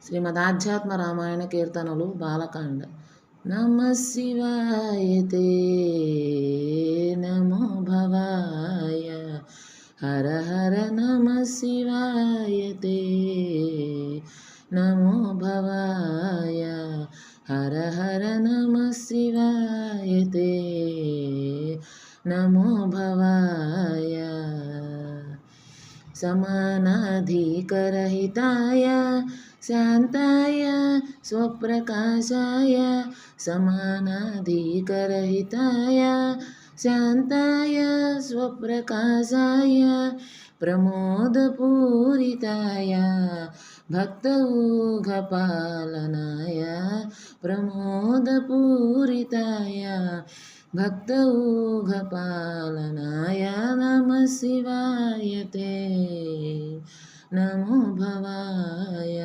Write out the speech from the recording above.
శ్రీమదాధ్యాత్మ రామాయణ కీర్తనలు బాలకాండ. నమ శివాయ తే నమో భవాయ హర హర నమ శివాయ తే నమో భవాయ హర హర నమ శివాయ తే నమో భవాయ समानाधिकरहिताय शान्ताय स्वप्रकाशाय समानाधिकरहिताय शान्ताय स्वप्रकाशाय प्रमोदपूरिताय भक्तौघपालनाय प्रमोदपूरिताय भक्तौघपालनाय नमः शिवाय ते नमो भवाय।